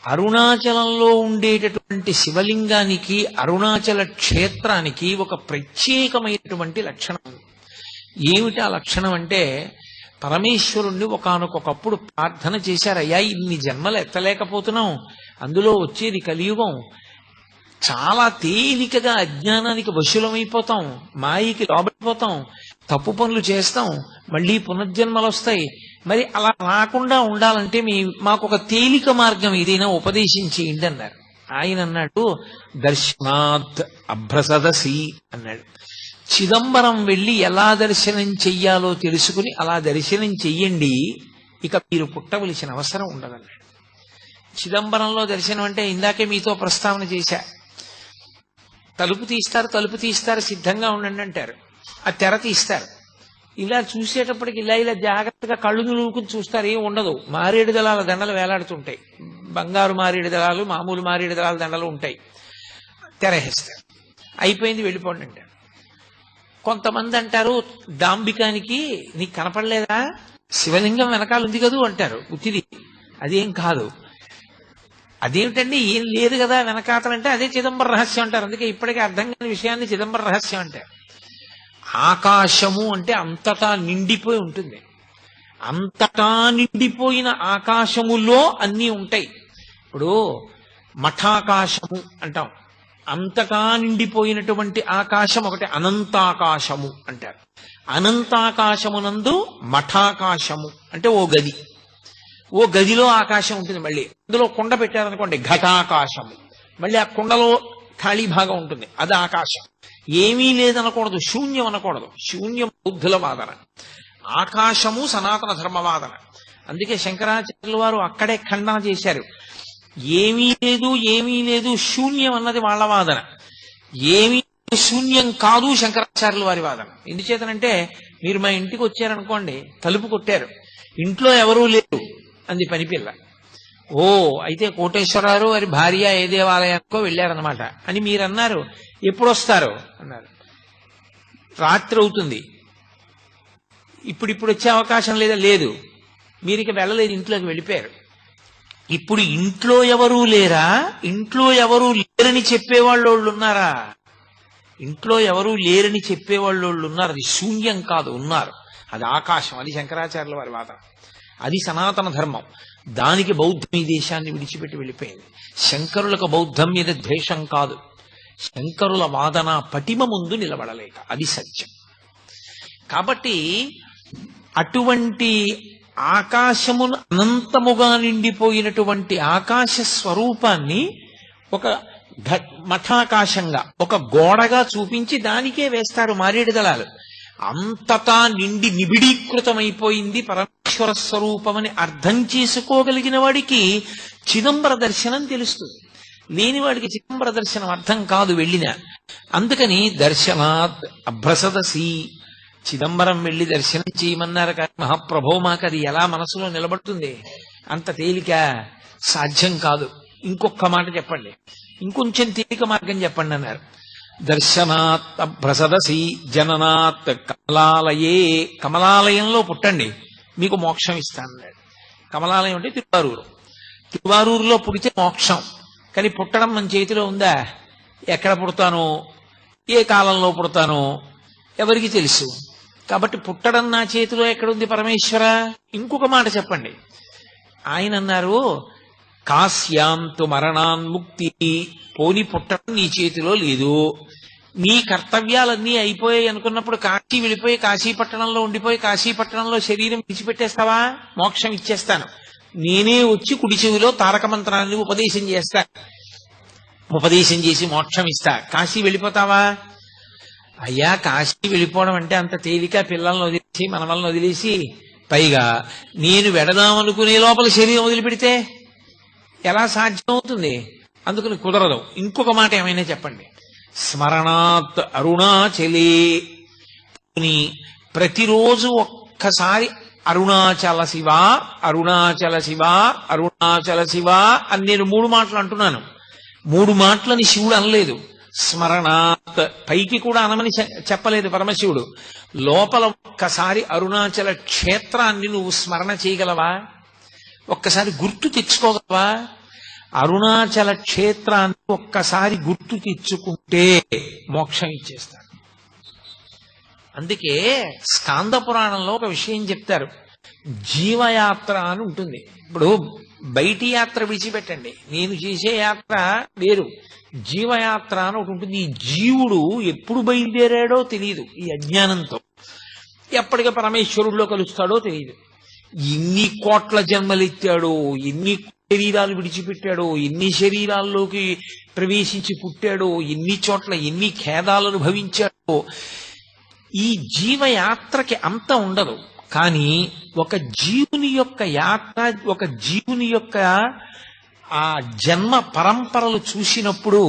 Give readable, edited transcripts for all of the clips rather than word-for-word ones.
అరుణాచలంలో ఉండేటటువంటి శివలింగానికి అరుణాచల క్షేత్రానికి ఒక ప్రత్యేకమైనటువంటి లక్షణం ఉంది. ఏమిటి ఆ లక్షణం అంటే, పరమేశ్వరుణ్ణి ఒకానొకప్పుడు ప్రార్థన చేశారు, అయ్యా ఇన్ని జన్మలు ఎత్తలేకపోతున్నాం, అందులో వచ్చేది కలియుగం, చాలా తేలికగా అజ్ఞానానికి వశులమైపోతాం, మాయకి లోబడిపోతాం, తప్పు పనులు చేస్తాం, మళ్ళీ పునర్జన్మలు వస్తాయి. మరి అలా రాకుండా ఉండాలంటే మాకు ఒక తేలిక మార్గం ఏదైనా ఉపదేశం చేయండి అన్నారు. ఆయన అన్నాడు, దర్శనాత్ అభ్రసదసి అన్నాడు. చిదంబరం వెళ్ళి ఎలా దర్శనం చెయ్యాలో తెలుసుకుని అలా దర్శనం చెయ్యండి, ఇక మీరు పుట్టవలసిన అవసరం ఉండదన్నాడు. చిదంబరంలో దర్శనం అంటే ఇందాకే మీతో ప్రస్తావన చేశా, తలుపు తీస్తారు, సిద్ధంగా ఉండండి అంటారు, ఆ తెర తీస్తారు, ఇలా చూసేటప్పటికి ఇలా జాగ్రత్తగా కళ్ళు నులువుకుని చూస్తారు, ఏం ఉండదు, మారేడు దళాల దండలు వేలాడుతుంటాయి, బంగారు మారేడు దళాలు, మామూలు మారేడు దళాల దండలు ఉంటాయి, తెరహేస్తారు, అయిపోయింది వెళ్ళిపోండి అంటారు. కొంతమంది అంటారు, దాంబికానికి నీకు కనపడలేదా, శివలింగం వెనకాల ఉంది కదూ అంటారు, ఉత్తిది, అదేం కాదు. అదేమిటండి ఏం లేదు కదా వెనకాతలంటే అదే చిదంబర రహస్యం అంటారు. అందుకే ఇప్పటికే అర్థం కాని విషయాన్ని చిదంబర రహస్యం అంటారు. ఆకాశము అంటే అంతటా నిండిపోయి ఉంటుంది, అంతటా నిండిపోయిన ఆకాశములో అన్నీ ఉంటాయి. ఇప్పుడు మఠాకాశము అంటాం, అంతటా నిండిపోయినటువంటి ఆకాశం ఒకటి అనంతాకాశము అంటారు. అనంతాకాశమునందు మఠాకాశము అంటే ఓ గదిలో ఆకాశం ఉంటుంది, మళ్ళీ అందులో కుండ పెట్టారనుకోండి ఘటాకాశము, మళ్ళీ ఆ కుండలో ఖాళీ భాగం ఉంటుంది, అది ఆకాశం. ఏమీ లేదనకూడదు, శూన్యం అనకూడదు, శూన్యం బౌద్ధుల వాదన, ఆకాశము సనాతన ధర్మవాదన. అందుకే శంకరాచార్యుల వారు అక్కడే ఖండన చేశారు, ఏమీ లేదు శూన్యం అన్నది వాళ్ళ వాదన, ఏమీ శూన్యం కాదు శంకరాచార్యుల వారి వాదన. ఎందుచేతనంటే, మీరు మా ఇంటికి వచ్చారనుకోండి, తలుపు కొట్టారు, ఇంట్లో ఎవరూ లేరు అంది పనిపిల్ల, ఓ అయితే కోటేశ్వరరావు వారి భార్య ఏ దేవాలయానికో వెళ్ళారనమాట అని మీరు అన్నారు. ఎప్పుడు వస్తారు అన్నారు, రాత్రి అవుతుంది, ఇప్పుడు వచ్చే అవకాశం లేదు, మీరు ఇక వెళ్ళలేదు, ఇంట్లోకి వెళ్ళిపోయారు. ఇప్పుడు ఇంట్లో ఎవరూ లేరా, ఇంట్లో ఎవరూ లేరని చెప్పేవాళ్ళు ఉన్నారా, ఇంట్లో ఎవరూ లేరని చెప్పేవాళ్ళు ఉన్నారు, అది శూన్యం కాదు, ఉన్నారు, అది ఆకాశం, అది శంకరాచార్యుల వారి వాదన, అది సనాతన ధర్మం. దానికి బౌద్ధం ఈ దేశాన్ని విడిచిపెట్టి వెళ్ళిపోయింది. శంకరులకు బౌద్ధం మీద ద్వేషం కాదు, శంకరుల వాదన పటిమ ముందు నిలబడలేక, అది సత్యం. కాబట్టి అటువంటి ఆకాశమును అనంతముగా నిండిపోయినటువంటి ఆకాశ స్వరూపాన్ని ఒక మఠాకాశంగా, ఒక గోడగా చూపించి దానికే వేస్తారు మారేడు దళాలు. అంతటా నిండి నిబిడీకృతమైపోయింది పరమేశ్వర స్వరూపమని అర్థం చేసుకోగలిగిన వాడికి చిదంబర దర్శనం తెలుస్తుంది, లేనివాడికి చిదంబర దర్శనం అర్థం కాదు వెళ్ళిన. అందుకని దర్శనాత్ అభ్రసదసి, చిదంబరం వెళ్ళి దర్శనం చేయమన్నారు కానీ మహాప్రభో మాకు అది ఎలా మనసులో నిలబడుతుంది, అంత తేలిక సాధ్యం కాదు. ఇంకొక మాట చెప్పండి, ఇంకొంచెం తేలిక మార్గం చెప్పండి అన్నారు. దర్శనాత్ అభ్రసదసి జననాత్ కమలాలయే, కమలాలయంలో పుట్టండి మీకు మోక్షం ఇస్తానన్నాడు. కమలాలయం అంటే తిరువారూరులో పుడితే మోక్షం, కానీ పుట్టడం మన చేతిలో ఉందా, ఎక్కడ పుడతానో ఏ కాలంలో పుడతానో ఎవరికి తెలుసు. కాబట్టి పుట్టడం నా చేతిలో ఎక్కడుంది పరమేశ్వర. ఇంకొక మాట చెప్పండి, ఆయన అన్నారు కాశ్యాంతు మరణాన్ముక్తి, పోని పుట్టడం నీ చేతిలో లేదు, నీ కర్తవ్యాలన్నీ అయిపోయాయి అనుకున్నప్పుడు కాశీ వెళ్ళిపోయి కాశీపట్టణంలో ఉండిపోయి కాశీపట్టణంలో శరీరం విడిచిపెట్టేస్తావా, మోక్షం ఇచ్చేస్తాను, నేనే వచ్చి కుడి చెవిలో తారక మంత్రాన్ని ఉపదేశం చేసి మోక్షం ఇస్తా, కాశీ వెళ్ళిపోతావా. అయ్యా కాశీ వెళ్ళిపోవడం అంటే అంత తేలిక, పిల్లల్ని వదిలేసి మనవల్ని వదిలేసి, పైగా నేను వెడదామనుకునే లోపల శరీరం వదిలిపెడితే ఎలా సాధ్యం అవుతుంది, అందుకని కుదరదు. ఇంకొక మాట ఏమైనా చెప్పండి, స్మరణాత్ అరుణాచలే, ప్రతిరోజు ఒక్కసారి అరుణాచల శివ అరుణాచల శివ అరుణాచల శివ అని నేను 3 మాటలు అంటున్నాను. 3 మాటలని శివుడు అనలేదు, స్మరణాత్ పైకి కూడా అనమని చెప్పలేదు పరమశివుడు. లోపల ఒక్కసారి అరుణాచల క్షేత్రాన్ని నువ్వు స్మరణ చేయగలవా, ఒక్కసారి గుర్తు తెచ్చుకోగలవా, అరుణాచల క్షేత్రాన్ని ఒక్కసారి గుర్తు తెచ్చుకుంటే మోక్షం ఇచ్చేస్తాడు. అందుకే స్కాంద పురాణంలో ఒక విషయం చెప్తారు, జీవయాత్ర అని ఉంటుంది. ఇప్పుడు బయటి యాత్ర విడిచిపెట్టండి, నేను చేసే యాత్ర వేరు, జీవయాత్ర అని ఒకటి ఉంటుంది. ఈ జీవుడు ఎప్పుడు బయలుదేరాడో తెలియదు, ఈ అజ్ఞానంతో ఎప్పటికీ పరమేశ్వరుడిలో కలుస్తాడో తెలియదు. ఎన్ని కోట్ల జన్మలెత్తాడో, ఎన్ని శరీరాలు విడిచిపెట్టాడో, ఎన్ని శరీరాల్లోకి ప్రవేశించి పుట్టాడో, ఎన్ని చోట్ల ఎన్ని ఖేదాలు అనుభవించాడో. ఈ జీవయాత్రకి అంత ఉండదు. కానీ ఒక జీవుని యొక్క యాత్ర, ఒక జీవుని యొక్క ఆ జన్మ పరంపరలు చూసినప్పుడు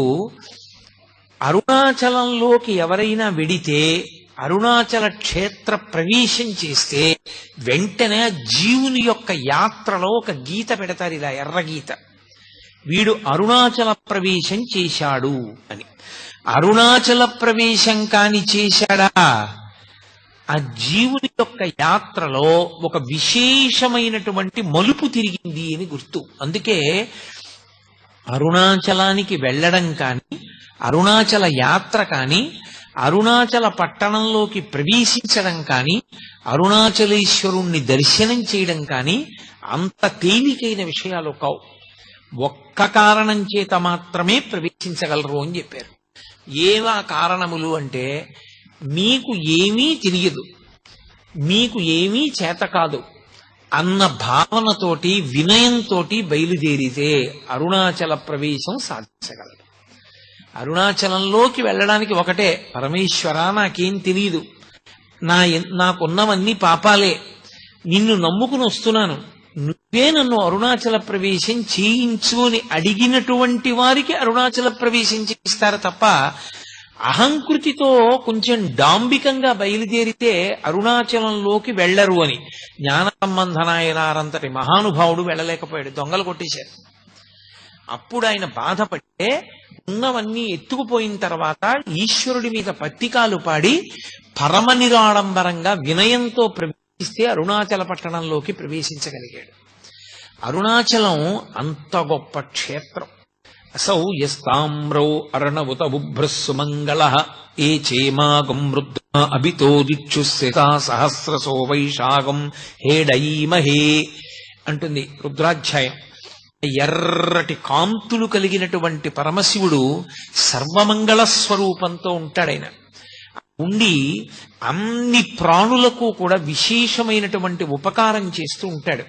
అరుణాచలంలోకి ఎవరైనా వెడితే, అరుణాచల క్షేత్ర ప్రవేశం చేస్తే వెంటనే జీవుని యొక్క యాత్రలో ఒక గీత పెడతారు, ఇలా ఎర్రగీత, వీడు అరుణాచల ప్రవేశం చేశాడు అని. అరుణాచల ప్రవేశం కాని చేశాడా, ఆ జీవుని యొక్క యాత్రలో ఒక విశేషమైనటువంటి మలుపు తిరిగింది అని గుర్తు. అందుకే అరుణాచలానికి వెళ్ళడం కానీ, అరుణాచల యాత్ర కానీ, అరుణాచల పట్టణంలోకి ప్రవేశించడం కానీ, అరుణాచలేశ్వరుణ్ణి దర్శనం చేయడం కానీ అంత తేలికైన విషయాలు కావు. ఒక్క కారణం చేత మాత్రమే ప్రవేశించగలరు అని చెప్పారు. ఏవా కారణములు అంటే, మీకు ఏమీ తెలియదు, మీకు ఏమీ చేత కాదు అన్న భావనతోటి, వినయంతో బయలుదేరితే అరుణాచల ప్రవేశం సాధించగలరు. అరుణాచలంలోకి వెళ్ళడానికి ఒకటే, పరమేశ్వర నాకేం తెలియదు, నాకున్నవన్నీ పాపాలే, నిన్ను నమ్ముకుని వస్తున్నాను, నువ్వే నన్ను అరుణాచల ప్రవేశం చేయించు అని అడిగినటువంటి వారికి అరుణాచల ప్రవేశం చేయిస్తారు తప్ప, అహంకృతితో కొంచెం డాంబికంగా బయలుదేరితే అరుణాచలంలోకి వెళ్లరు అని. జ్ఞాన సంబంధనాయనారంతటి మహానుభావుడు వెళ్ళలేకపోయాడు, దొంగలు కొట్టేశారు. అప్పుడు ఆయన బాధపడితే ఉన్నవన్నీ ఎత్తుకుపోయిన తర్వాత ఈశ్వరుడి మీద పత్తికాలు పాడి పరమ నిరాడంబరంగా వినయంతో ప్రవేశిస్తే అరుణాచల పట్టణంలోకి ప్రవేశించగలిగాడు. అరుణాచలం అంత గొప్ప క్షేత్రం. అసౌ యస్తామ్రౌ అర్ణవుత బుభ్రస్సుమంగళ ఏ చేమాగం రుద్ర అభితో దిక్షుస్సితా సహస్రసో వైశాఖం హేడయీమహే అంటుంది రుద్రాధ్యాయం. ఎర్రటి కాంతులు కలిగినటువంటి పరమశివుడు సర్వమంగళ స్వరూపంతో ఉంటాడాయన. ఉండి అన్ని ప్రాణులకు కూడా విశేషమైనటువంటి ఉపకారం చేస్తూ ఉంటాడు.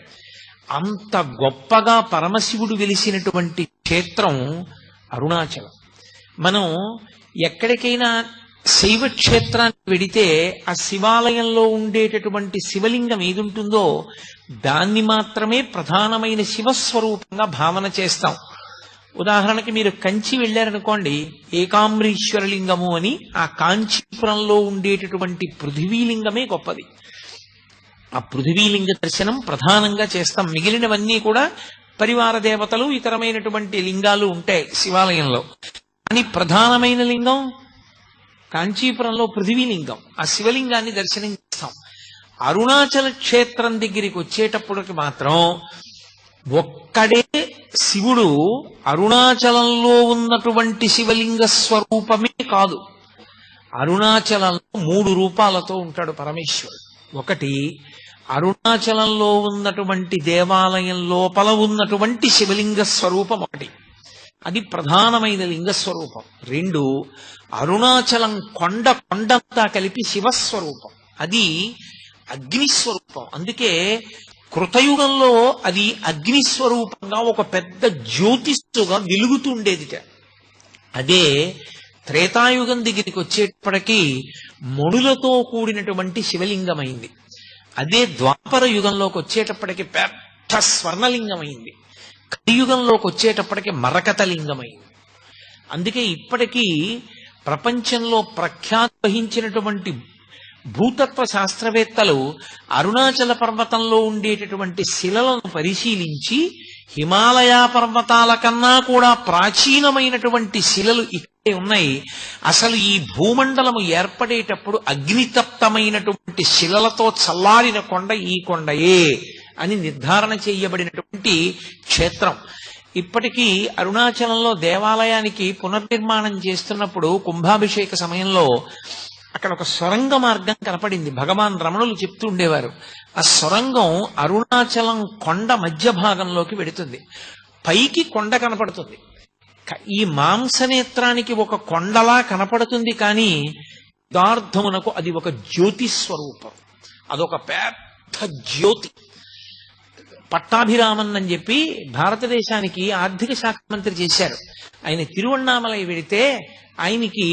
అంత గొప్పగా పరమశివుడు వెలిసినటువంటి క్షేత్రం అరుణాచలం. మనం ఎక్కడికైనా శైవ క్షేత్రానికి వెడితే ఆ శివాలయంలో ఉండేటటువంటి శివలింగం ఏదుంటుందో దాన్ని మాత్రమే ప్రధానమైన శివస్వరూపంగా భావన చేస్తాం. ఉదాహరణకి మీరు కంచి వెళ్ళారనుకోండి, ఏకాంబరీశ్వరలింగము అని ఆ కాంచీపురంలో ఉండేటటువంటి పృథివీలింగమే గొప్పది. ఆ పృథివీలింగ దర్శనం ప్రధానంగా చేస్తాం. మిగిలినవన్నీ కూడా పరివార దేవతలు, ఇతరమైనటువంటి లింగాలు ఉంటాయి శివాలయంలో. కానీ ప్రధానమైన లింగం కాంచీపురంలో పృథివీలింగం. ఆ శివలింగాన్ని దర్శనం చేస్తాం. అరుణాచల క్షేత్రం దగ్గరికి వచ్చేటప్పటికి మాత్రం ఒక్కడే శివుడు అరుణాచలంలో ఉన్నటువంటి శివలింగ స్వరూపమే కాదు, అరుణాచలంలో 3 రూపాలతో ఉంటాడు పరమేశ్వరుడు. ఒకటి, అరుణాచలంలో ఉన్నటువంటి దేవాలయం లోపల ఉన్నటువంటి శివలింగ స్వరూపం ఒకటి, అది ప్రధానమైన లింగ స్వరూపం. 2, అరుణాచలం కొండంతా కలిపి శివస్వరూపం, అది అగ్నిస్వరూపం. అందుకే కృతయుగంలో అది అగ్నిస్వరూపంగా ఒక పెద్ద జ్యోతిస్సుగా వెలుగుతుండేదిట. అదే త్రేతాయుగం దగ్గరికి వచ్చేటప్పటికీ మణులతో కూడినటువంటి శివలింగమైంది. అదే ద్వాపర యుగంలోకి వచ్చేటప్పటికి పెద్ద స్వర్ణలింగమైంది. కలియుగంలోకి వచ్చేటప్పటికి మరకత లింగమైంది. అందుకే ఇప్పటికీ ప్రపంచంలో ప్రఖ్యాతి వహించినటువంటి భూతత్వ శాస్త్రవేత్తలు అరుణాచల పర్వతంలో ఉండేటటువంటి శిలలను పరిశీలించి హిమాలయ పర్వతాల కన్నా కూడా ప్రాచీనమైనటువంటి శిలలు ఇక్కడే ఉన్నాయి, అసలు ఈ భూమండలము ఏర్పడేటప్పుడు అగ్నితప్తమైనటువంటి శిలలతో చల్లారిన కొండ ఈ కొండయే అని నిర్ధారణ చేయబడినటువంటి క్షేత్రం. ఇప్పటికీ అరుణాచలంలో దేవాలయానికి పునర్నిర్మాణం చేస్తున్నప్పుడు కుంభాభిషేక సమయంలో అక్కడ ఒక సొరంగ మార్గం కనపడింది. భగవాన్ రమణులు చెప్తూ ఉండేవారు, ఆ సొరంగం అరుణాచలం కొండ మధ్య భాగంలోకి వెడుతుంది. పైకి కొండ కనపడుతుంది, ఈ మాంసనేత్రానికి ఒక కొండలా కనపడుతుంది, కానీ యథార్థమునకు అది ఒక జ్యోతి స్వరూపం. అదొక పెద్ద జ్యోతి. పట్టాభిరామన్ అని చెప్పి భారతదేశానికి ఆర్థిక శాఖ మంత్రి చేశారు. ఆయన తిరువణ్ణామలై వెడితే ఆయనకి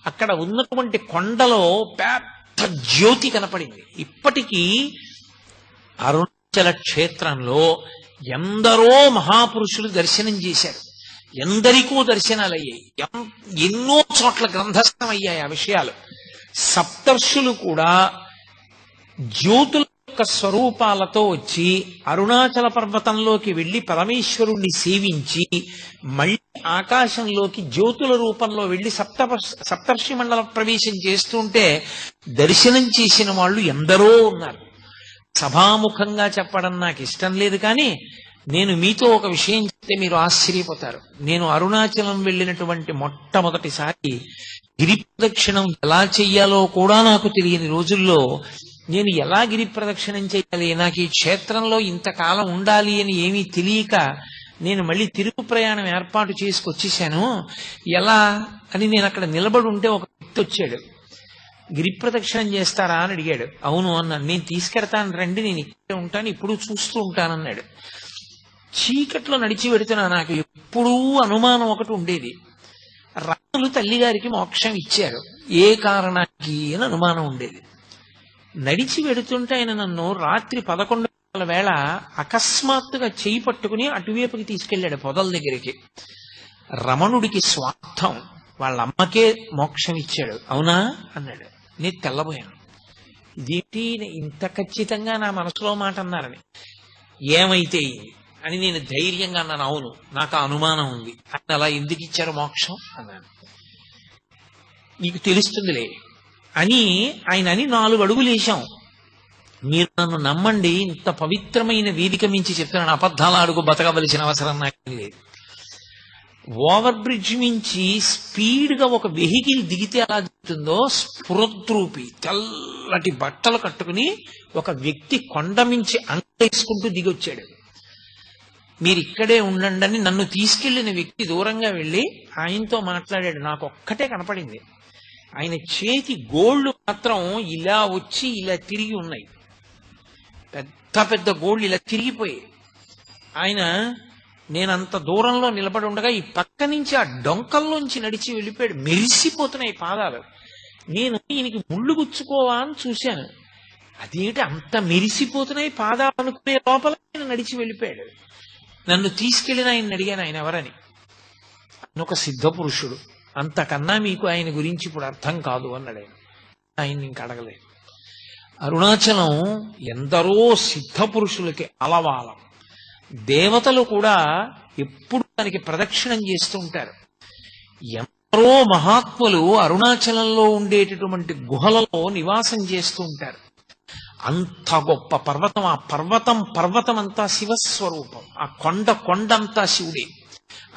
అక్కడ ఉన్నటువంటి కొండలో పెద్ద జ్యోతి కనపడింది. ఇప్పటికీ అరుణాచల క్షేత్రంలో ఎందరో మహాపురుషులు దర్శనం చేశారు, ఎందరికో దర్శనాలయ్యాయి, ఎన్నో చోట్ల గ్రంథస్థమయ్యాయి ఆ విషయాలు. సప్తర్షులు కూడా జ్యోతుల యొక్క స్వరూపాలతో వచ్చి అరుణాచల పర్వతంలోకి వెళ్లి పరమేశ్వరుణ్ణి సేవించి మళ్ళీ ఆకాశంలోకి జ్యోతుల రూపంలో వెళ్లి సప్తర్షి మండల ప్రవేశం చేస్తుంటే దర్శనం చేసిన వాళ్ళు ఎందరో ఉన్నారు. సభాముఖంగా చెప్పడం నాకు ఇష్టం లేదు, కానీ నేను మీతో ఒక విషయం చెప్తే మీరు ఆశ్చర్యపోతారు. నేను అరుణాచలం వెళ్ళినటువంటి మొట్టమొదటిసారి గిరి ప్రదక్షిణం ఎలా చెయ్యాలో కూడా నాకు తెలియని రోజుల్లో నేను ఎలా గిరి ప్రదక్షిణం చేయాలి, నాకు ఈ క్షేత్రంలో ఇంతకాలం ఉండాలి అని ఏమీ తెలియక నేను మళ్ళీ తిరుగు ప్రయాణం ఏర్పాటు చేసుకొచ్చేసాను. ఎలా అని నేను అక్కడ నిలబడి ఉంటే ఒక వ్యక్తి వచ్చాడు. గిరి ప్రదక్షిణం చేస్తారా అని అడిగాడు. అవును అన్నాను. నేను తీసుకెడతాను రండి, నేను ఇక్కడే ఉంటాను, ఇప్పుడు చూస్తూ ఉంటానన్నాడు. చీకట్లో నడిచి పెడుతున్నా. నాకు ఎప్పుడూ అనుమానం ఒకటి ఉండేది, రాములు తల్లిగారికి మోక్షం ఇచ్చారు, ఏ కారణానికి అని అనుమానం ఉండేది. నడిచి వెడుతుంటే ఆయన నన్ను రాత్రి 11 గంటల వేళ అకస్మాత్తుగా చేయి పట్టుకుని అటువైపుకి తీసుకెళ్లాడు, పొదల దగ్గరికి. రమణుడికి స్వార్థం, వాళ్ళ అమ్మకే మోక్షం ఇచ్చాడు, అవునా అన్నాడు. నేను తెల్లబోయాను, ఇదేంటి ఇంత ఖచ్చితంగా నా మనసులో మాట అన్నారని. ఏమైతే అని నేను ధైర్యంగా అన్నాను, అవును నాకు అనుమానం ఉంది. ఆయన అలా ఎందుకు ఇచ్చారు మోక్షం అన్నాను. నీకు తెలుస్తుందిలే అని ఆయన అని 4 అడుగులు వేశాం. మీరు నన్ను నమ్మండి, ఇంత పవిత్రమైన వేదిక మించి చెప్తున్నాను, అబద్ధాల అడుగు బతకవలసిన అవసరం నాకు లేదు. ఓవర్ బ్రిడ్జ్ మించి స్పీడ్ గా ఒక వెహికల్ దిగితే ఎలా దిగుతుందో స్ఫురద్రూపి తెల్లటి బట్టలు కట్టుకుని ఒక వ్యక్తి కొండ మించి అంగేసుకుంటూ దిగొచ్చాడు. మీరు ఇక్కడే ఉండండి అని నన్ను తీసుకెళ్లిన వ్యక్తి దూరంగా వెళ్లి ఆయనతో మాట్లాడాడు. నాకు ఒక్కటే కనపడింది, ఆయన చేతి గోళ్లు మాత్రం ఇలా వచ్చి ఇలా తిరిగి ఉన్నాయి, పెద్ద పెద్ద గోళ్లు ఇలా తిరిగిపోయాయి. ఆయన నేనంత దూరంలో నిలబడి ఉండగా ఈ పక్క నుంచి ఆ డొంకల్లోంచి నడిచి వెళ్ళిపోయాడు. మెరిసిపోతున్నాయి పాదాలు. నేను ఈయనకి ముళ్ళు గుచ్చుకోవా అని చూశాను, అదేంటి అంత మెరిసిపోతున్నాయి పాదాలు అనుకునే లోపల ఆయన నడిచి వెళ్ళిపోయాడు. నన్ను తీసుకెళ్లిన ఆయన అడిగాను, ఆయన ఎవరని. ఆయన ఒక సిద్ధ పురుషుడు, అంతకన్నా మీకు ఆయన గురించి ఇప్పుడు అర్థం కాదు అన్నాడు. ఆయన ఇంక అడగలేదు. అరుణాచలం ఎందరో సిద్ధ పురుషులకి అలవాలం. దేవతలు కూడా ఎప్పుడు దానికి ప్రదక్షిణం చేస్తూ ఉంటారు. ఎందరో మహాత్ములు అరుణాచలంలో ఉండేటటువంటి గుహలలో నివాసం చేస్తూ ఉంటారు. అంత గొప్ప పర్వతం, ఆ పర్వతం అంతా శివస్వరూపం, ఆ కొండంతా శివుడే.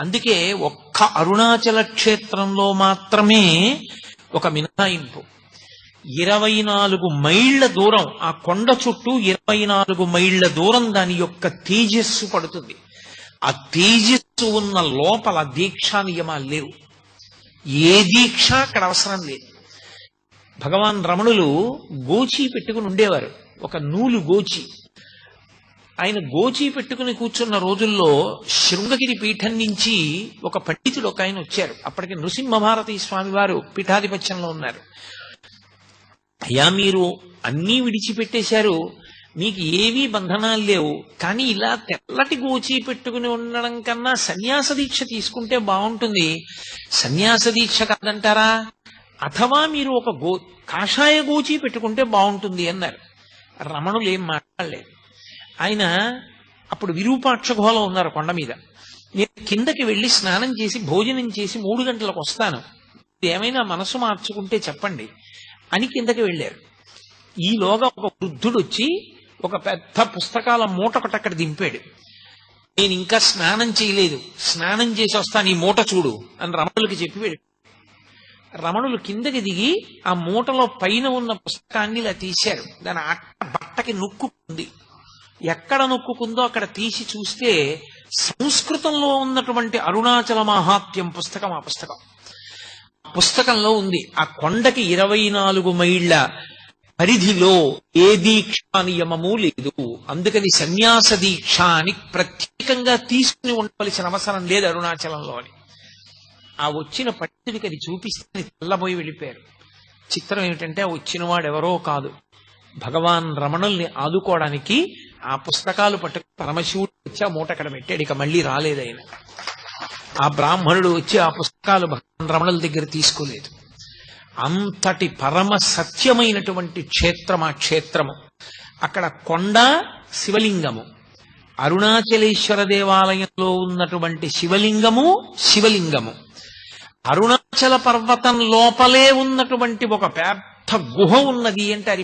అందుకే ఒక్క అరుణాచల క్షేత్రంలో మాత్రమే ఒక మినహాయింపు. 24 మైళ్ల దూరం ఆ కొండ చుట్టూ 24 మైళ్ల దూరం దాని యొక్క తేజస్సు పడుతుంది. ఆ తేజస్సు ఉన్న లోపల దీక్షా నియమాలు లేవు, ఏ దీక్ష అక్కడ అవసరం లేదు. భగవాన్ రమణులు గోచి పెట్టుకుని ఉండేవారు, ఒక నూలు గోచి. ఆయన గోచి పెట్టుకుని కూర్చున్న రోజుల్లో శృంగగిరి పీఠం నుంచి ఒక పండితుడు ఒక ఆయన వచ్చారు. అప్పటికి నృసింహభారతి స్వామి వారు పీఠాధిపత్యంలో ఉన్నారు. అయ్యా, మీరు అన్నీ విడిచిపెట్టేశారు, మీకు ఏవీ బంధనాలు లేవు, కానీ ఇలా తెల్లటి గోచి పెట్టుకుని ఉండడం కన్నా సన్యాస దీక్ష తీసుకుంటే బాగుంటుంది. సన్యాస దీక్ష కాదంటారా? అథవా మీరు ఒక కాషాయ గోచి పెట్టుకుంటే బాగుంటుంది అన్నారు. రమణులు ఏం మాట్లాడలేదు. ఆయన అప్పుడు విరూపాక్ష గుహలో ఉన్నారు కొండ మీద. నేను కిందకి వెళ్లి స్నానం చేసి భోజనం చేసి 3 గంటలకు వస్తాను, ఏమైనా మనసు మార్చుకుంటే చెప్పండి అని కిందకి వెళ్ళారు. ఈలోగా ఒక వృద్ధుడు వచ్చి ఒక పెద్ద పుస్తకాల మూట ఒకటి అక్కడ దింపాడు. నేను ఇంకా స్నానం చేయలేదు, స్నానం చేసి వస్తాను, ఈ మూట చూడు అని రమణులకి చెప్పి వెళ్ళి రమణులు కిందకి దిగి ఆ మూటలో పైన ఉన్న పుస్తకాన్ని ఇలా తీశారు. దాని బట్టకి నొక్కుంది. ఎక్కడ నొక్కుందో అక్కడ తీసి చూస్తే సంస్కృతంలో ఉన్నటువంటి అరుణాచల మహాత్మ్యం పుస్తకం. ఆ పుస్తకంలో ఉంది, ఆ కొండకి 24 మైళ్ళ పరిధిలో ఏ దీక్షా నియమము లేదు, అందుకని సన్యాస దీక్ష అని ప్రత్యేకంగా తీసుకుని ఉండవలసిన అవసరం లేదు అరుణాచలంలో అని. ఆ వచ్చిన పండితుడికి అది చూపిస్తే తెల్లబోయి వెళ్ళిపోయారు. చిత్రం ఏమిటంటే ఆ వచ్చిన వాడు ఎవరో కాదు, భగవాన్ రమణుల్ని ఆదుకోవడానికి ఆ పుస్తకాలు పట్టుకుని పరమశివుడు వచ్చి ఆ మూట అక్కడ పెట్టాడు. ఇక మళ్ళీ రాలేదు ఆయన. ఆ బ్రాహ్మణుడు వచ్చి ఆ పుస్తకాలు భగవాన్ రమణుల దగ్గర తీసుకోలేదు. అంతటి పరమ సత్యమైనటువంటి క్షేత్రం ఆ క్షేత్రము. అక్కడ కొండ, శివలింగము. అరుణాచలేశ్వర దేవాలయంలో ఉన్నటువంటి శివలింగము అరుణాచల పర్వతం లోపలే ఉన్నటువంటి ఒక పెద్ద గుహ ఉన్నది అంటారు.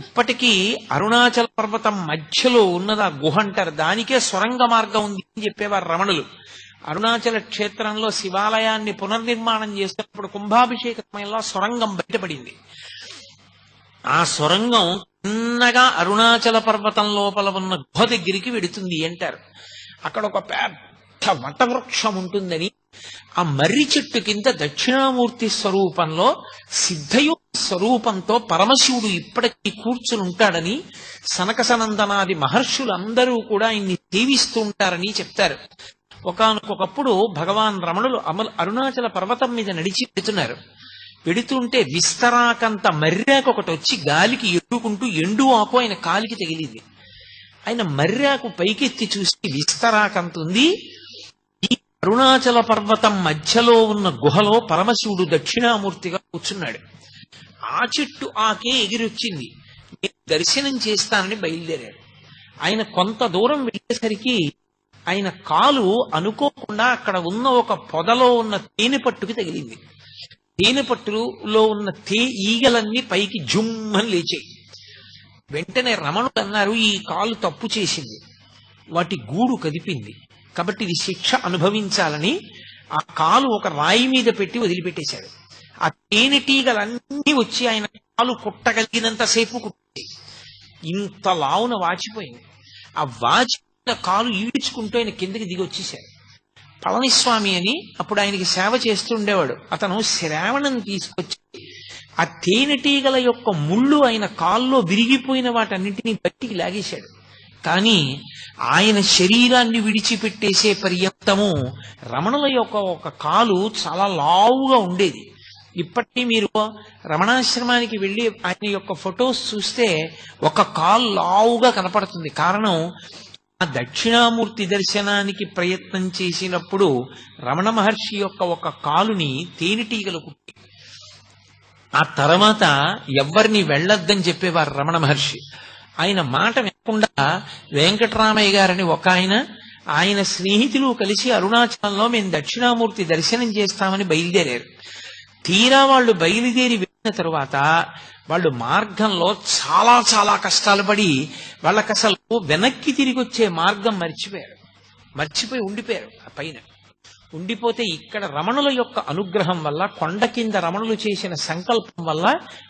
ఇప్పటికీ అరుణాచల పర్వతం మధ్యలో ఉన్నది ఆ గుహ అంటారు. దానికే సొరంగ మార్గం ఉంది అని చెప్పేవారు రమణులు. అరుణాచల క్షేత్రంలో శివాలయాన్ని పునర్నిర్మాణం చేస్తున్నప్పుడు కుంభాభిషేక సమయంలో సొరంగం బయటపడింది. ఆ సొరంగం చిన్నగా అరుణాచల పర్వతం లోపల ఉన్న గుహ దగ్గరికి వెడుతుంది అంటారు. అక్కడ ఒక పెద్ద వటవృక్షం ఉంటుందని, ఆ మర్రి చెట్టు కింద దక్షిణామూర్తి స్వరూపంలో సిద్ధయోగ స్వరూపంతో పరమశివుడు ఇప్పటికీ కూర్చుని ఉంటాడని, సనక సనందనాది మహర్షులందరూ కూడా ఆయన్ని సేవిస్తూ ఉంటారని చెప్తారు. ఒకానొకప్పుడు భగవాన్ రమణులు అరుణాచల పర్వతం మీద నడిచి పెడుతుంటే విస్తరాకంత మర్రాకు ఒకటి వచ్చి గాలికి ఎడుకుంటూ ఎండు ఆకు ఆయన కాలికి తగిలింది. ఆయన మర్రాకు పైకెత్తి చూసి విస్తరాకంత ఉంది. ఈ అరుణాచల పర్వతం మధ్యలో ఉన్న గుహలో పరమశివుడు దక్షిణామూర్తిగా కూర్చున్నాడు. ఆ చెట్టు ఆకే ఎగిరొచ్చింది. నేను దర్శనం చేస్తానని బయలుదేరాడు. ఆయన కొంత దూరం వెళ్ళేసరికి ఆయన కాలు అనుకోకుండా అక్కడ ఉన్న ఒక పొదలో ఉన్న తేనె పట్టుకి తగిలింది. తేనె పట్టులో ఉన్న ఈగలన్నీ పైకి జుమ్మని లేచాయి. వెంటనే రమణుడు అన్నారు, ఈ కాలు తప్పు చేసింది, వాటి గూడు కదిపింది, కాబట్టి ఇది శిక్ష అనుభవించాలని ఆ కాలు ఒక రాయి మీద పెట్టి వదిలిపెట్టేశాడు. ఆ తేనెటీగలన్నీ వచ్చి ఆయన కాలు కుట్టగలిగినంతసేపు కుట్టాయి. ఇంత లావున వాచిపోయింది. ఆ వాచిపోయిన కాలు ఈడ్చుకుంటూ ఆయన కిందకి దిగి వచ్చేశాడు. పళనిస్వామి అని అప్పుడు ఆయనకి సేవ చేస్తుండేవాడు. అతను శ్రావణం తీసుకొచ్చి ఆ తేనెటీగల యొక్క ముళ్ళు ఆయన కాల్లో విరిగిపోయిన వాటన్నింటినీ బట్టికి లాగేశాడు. కానీ ఆయన శరీరాన్ని విడిచిపెట్టేసే పర్యంతము రమణుల యొక్క ఒక కాలు చాలా లావుగా ఉండేది. ఇప్పటికీ మీరు రమణాశ్రమానికి వెళ్ళి ఆయన యొక్క ఫొటోస్ చూస్తే ఒక కాలు లావుగా కనపడుతుంది. కారణం, ఆ దక్షిణామూర్తి దర్శనానికి ప్రయత్నం చేసినప్పుడు రమణ మహర్షి యొక్క ఒక కాలుని తేనెటీగలు కుట్టి, ఆ తర్వాత ఎవ్వరిని వెళ్ళొద్దని చెప్పేవారు రమణ మహర్షి. ఆయన మాట వినకుండా వెంకటరామయ్య గారని ఒక ఆయన స్నేహితులు కలిసి అరుణాచలంలో మేము దక్షిణామూర్తి దర్శనం చేస్తామని బయలుదేరారు. తీరా వాళ్ళు బయలుదేరి వెళ్ళిన తరువాత వాళ్ళు మార్గంలో చాలా చాలా కష్టాలు పడి వాళ్ళకి అసలు వెనక్కి తిరిగి వచ్చే మార్గం మర్చిపోయి ఉండిపోయారు. ఆ పైన ఉండిపోతే ఇక్కడ రమణుల యొక్క అనుగ్రహం వల్ల, కొండ కింద రమణులు చేసిన సంకల్పం వల్ల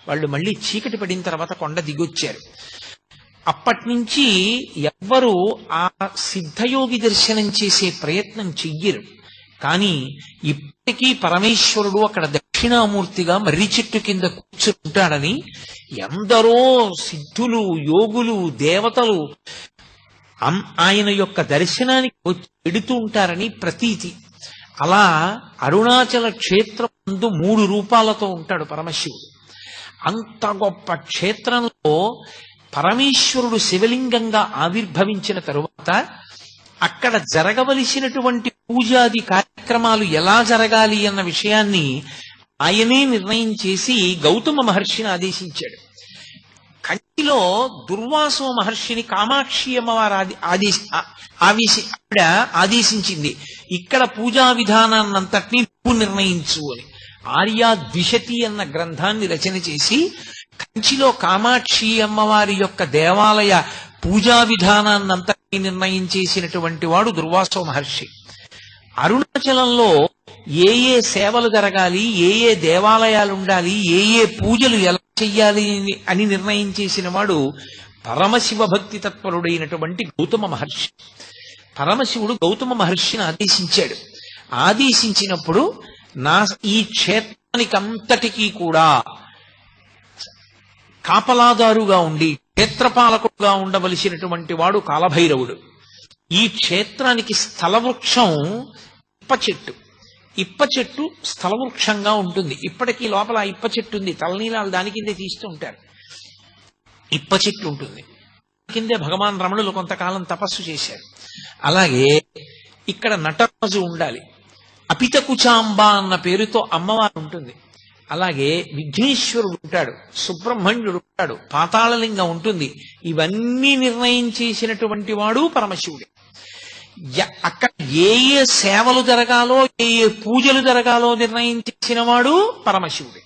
వాళ్ళు మళ్ళీ చీకటి పడిన తర్వాత కొండ దిగొచ్చారు. అప్పటి నుంచి ఎవ్వరూ ఆ సిద్ధయోగి దర్శనం చేసే ప్రయత్నం చెయ్యరు. కానీ ఇప్పటికీ పరమేశ్వరుడు అక్కడ దక్షిణామూర్తిగా మర్రి చెట్టు కింద కూర్చుంటాడని ఎందరో సిద్ధులు, యోగులు, దేవతలు ఆయన యొక్క దర్శనానికి వచ్చి వెడుతూ ఉంటారని ప్రతీతి. అలా అరుణాచల క్షేత్రం ముందు 3 రూపాలతో ఉంటాడు పరమశివుడు. అంత గొప్ప క్షేత్రంలో పరమేశ్వరుడు శివలింగంగా ఆవిర్భవించిన తరువాత అక్కడ జరగవలసినటువంటి పూజాది కార్యక్రమాలు ఎలా జరగాలి అన్న విషయాన్ని ఆయనే నిర్ణయం చేసి గౌతమ మహర్షిని ఆదేశించాడు. కంచిలో దుర్వాసో మహర్షిని కామాక్షి అమ్మవారు ఆదేశించింది, ఇక్కడ పూజా విధానాన్నంతటినీ నువ్వు నిర్ణయించు అని. ఆర్యా ద్విషతి అన్న గ్రంథాన్ని రచన చేసి కంచిలో కామాక్షి అమ్మవారి యొక్క దేవాలయ పూజా విధానాన్నంతటి నిర్ణయం చేసినటువంటి వాడు దుర్వాసో మహర్షి. అరుణాచలంలో ఏ ఏ సేవలు జరగాలి, ఏ ఏ దేవాలయాలు ఉండాలి, ఏ ఏ పూజలు ఎలా చెయ్యాలి అని నిర్ణయం చేసిన వాడు పరమశివ భక్తి తత్పరుడైనటువంటి గౌతమ మహర్షి. పరమశివుడు గౌతమ మహర్షిని ఆదేశించాడు. ఆదేశించినప్పుడు ఈ క్షేత్రానికంతటికీ కూడా కాపలాదారుగా ఉండి క్షేత్రపాలకుడుగా ఉండవలసినటువంటి వాడు కాలభైరవుడు. ఈ క్షేత్రానికి స్థలవృక్షం ఇప్ప చెట్టు. ఇప్ప చెట్టు స్థలవృక్షంగా ఉంటుంది. ఇప్పటికీ లోపల ఇప్ప చెట్టు ఉంది. తలనీలాలు దాని కిందే తీస్తూ ఉంటారు. ఇప్ప చెట్టు ఉంటుంది. కిందే భగవాన్ రమణులు కొంతకాలం తపస్సు చేశారు. అలాగే ఇక్కడ నటరాజు ఉండాలి. అపితకుచాంబ అన్న పేరుతో అమ్మవారు ఉంటుంది. అలాగే విఘ్నేశ్వరుడు ఉంటాడు, సుబ్రహ్మణ్యుడు ఉంటాడు, పాతాళలింగం ఉంటుంది. ఇవన్నీ నిర్ణయం చేసినటువంటి వాడు పరమశివుడే. అక్కడ ఏ ఏ సేవలు జరగాలో, ఏ ఏ పూజలు జరగాలో నిర్ణయం చేసిన వాడు పరమశివుడే.